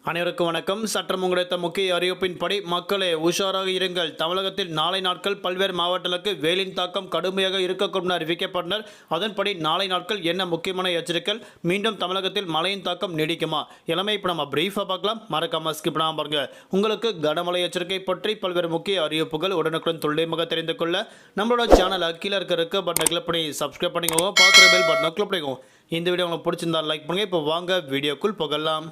அனைவருக்கும் வணக்கம். சற்றம் கிடைத்த முக்கிய அறிவிப்பின்படி மக்களே உஷாராக இருங்கள். தமிழகத்தில் நாளை நாட்கள் பல்வேறு மாவட்டங்களுக்கு வெயிலின் தாக்கம் கடுமையாக இருக்கக்கூடும் என அறிவிக்கப்பட்டனர். அதன்படி நாளை நாட்கள் என்ன முக்கியமான எச்சரிக்கைகள்? மீண்டும் தமிழகத்தில் மழையின் தாக்கம் நீடிக்குமா? எல்லாமே இப்போ நம்ம பிரீஃபாக பார்க்கலாம். மறக்காம ஸ்கிப் பண்ணாம பாருங்க. உங்களுக்கு கனமழை எச்சரிக்கை பற்றி பல்வேறு முக்கிய அறிவிப்புகள் உடனுக்குடன் துல்லியமாக தெரிந்து கொள்ள நம்மளோட சேனல் கீழே இருக்க பட்டனை கிளிக் பண்ணி சப்ஸ்கிரைப் பண்ணிக்கோங்க. பார்க்குற பெல் பட்டனை கிளிக் பண்ணிக்கோங்க. இந்த வீடியோ உங்களுக்கு பிடிச்சிருந்தா லைக் பண்ணுங்க. இப்போ வாங்க வீடியோக்குள் போகலாம்.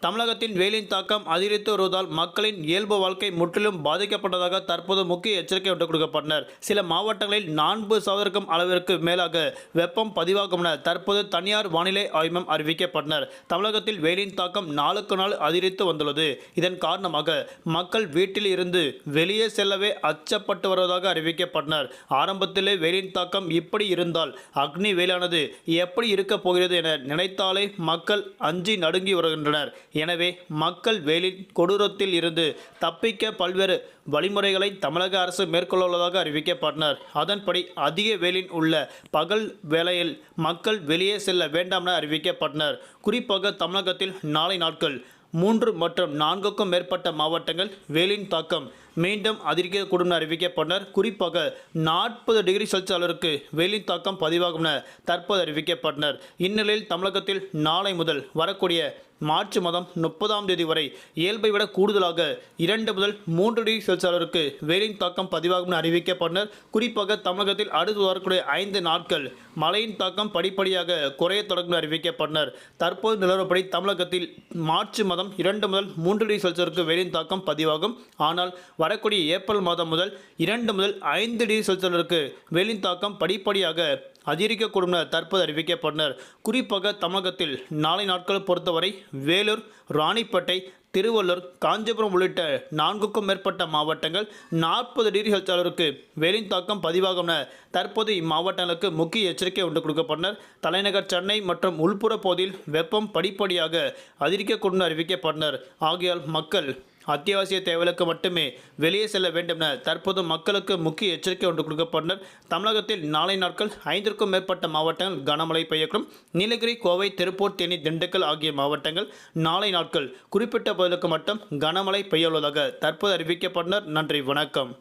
தமிழகத்தின் வெயிலின் தாக்கம் அதிகரித்து வருவதால் மக்களின் இயல்பு வாழ்க்கை முற்றிலும் பாதிக்கப்பட்டதாக தற்போது முக்கிய எச்சரிக்கை விட்டுக் கொடுக்கப்பட்டனர். சில மாவட்டங்களில் 4% அளவிற்கு மேலாக வெப்பம் பதிவாகும் என தற்போது தனியார் வானிலை ஆய்வு அறிவிக்கப்பட்டனர். தமிழகத்தில் வெயிலின் தாக்கம் நாளுக்கு நாள் அதிகரித்து வந்துள்ளது. இதன் காரணமாக மக்கள் வீட்டில் இருந்து வெளியே செல்லவே அச்சப்பட்டு வருவதாக அறிவிக்கப்பட்டனர். ஆரம்பத்திலே வெயிலின் தாக்கம் இப்படி இருந்தால் அக்னி வெயிலானது எப்படி இருக்கப் போகிறது என நினைத்தாலே மக்கள் அஞ்சி நடுங்கி வருகின்றனர். எனவே மக்கள் வெயிலின் கொடூரத்தில் இருந்து தப்பிக்க பல்வேறு வழிமுறைகளை தமிழக அரசு மேற்கொள்ளவுள்ளதாக அறிவிக்கப்பட்டனர். அதன்படி அதிக வெயிலின் உள்ள பகல் வேளையில் மக்கள் வெளியே செல்ல வேண்டாம் என அறிவிக்கப்பட்டனர். குறிப்பாக தமிழகத்தில் நாளை நாட்கள் 3 மற்றும் 4க்கும் மேற்பட்ட மாவட்டங்கள் வெயிலின் தாக்கம் மீண்டும் அதிகரிக்கக்கூடும் என அறிவிக்கப்பட்டனர். குறிப்பாக 40 டிகிரி செல்சியஸ் அளவிற்கு வெயிலின் தாக்கம் பதிவாகும் என தற்போது அறிவிக்கப்பட்டனர். இந்நிலையில் தமிழகத்தில் நாளை முதல் வரக்கூடிய மார்ச் மாதம் 30ஆம் தேதி வரை இயல்பை விட கூடுதலாக 2 முதல் 3 டிகிரி செல்சியஸ் அளவிற்கு வெயிலின் தாக்கம் பதிவாகும் என அறிவிக்கப்பட்டனர். குறிப்பாக தமிழகத்தில் அடுத்து வரக்கூடிய 5 நாட்கள் மழையின் தாக்கம் படிப்படியாக குறைய தொடங்கும் என அறிவிக்கப்பட்டனர். தற்போது நிலவரப்படி தமிழகத்தில் மார்ச் மாதம் 2 முதல் 3 டிகிரி செல்சியஸுக்கு வெயிலின் தாக்கம் பதிவாகும். ஆனால் வரக்கூடிய ஏப்ரல் மாதம் முதல் 2 முதல் 5 டிகிரி செல்சியஸுக்கு வெயிலின் தாக்கம் படிப்படியாக அதிகரிக்கக்கூடும் என தற்போது அறிவிக்கப்பட்டனர். குறிப்பாக தமிழகத்தில் நாளை நாட்கள் பொறுத்தவரை வேலூர், ராணிப்பேட்டை, திருவள்ளூர், காஞ்சிபுரம் உள்ளிட்ட 4க்கும் மேற்பட்ட மாவட்டங்கள் 40 டிகிரி செல்சியஸ் அளவிற்கு வெயிலின் தாக்கம் பதிவாகும் என தற்போது இம்மாவட்டங்களுக்கு முக்கிய எச்சரிக்கை ஒன்று கொடுக்கப்பட்டனர். தலைநகர் சென்னை மற்றும் உள்புற பகுதியில் வெப்பம் படிப்படியாக அதிகரிக்கக்கூடும் என அறிவிக்கப்பட்டனர். ஆகையால் மக்கள் அத்தியாவசிய தேவைகளுக்கு மட்டுமே வெளியே செல்ல வேண்டும் என தற்போது மக்களுக்கு முக்கிய எச்சரிக்கை ஒன்று கொடுக்கப்பட்டனர். தமிழகத்தில் நாளை நாட்கள் 5க்கும் மேற்பட்ட மாவட்டங்கள் கனமழை பெய்யக்கூடும். நீலகிரி, கோவை, திருப்பூர், தேனி, திண்டுக்கல் ஆகிய மாவட்டங்கள் நாளை நாட்கள் குறிப்பிட்ட பகுதிகளுக்கு மட்டும் கனமழை பெய்ய உள்ளதாக தற்போது அறிவிக்கப்பட்டனர். நன்றி, வணக்கம்.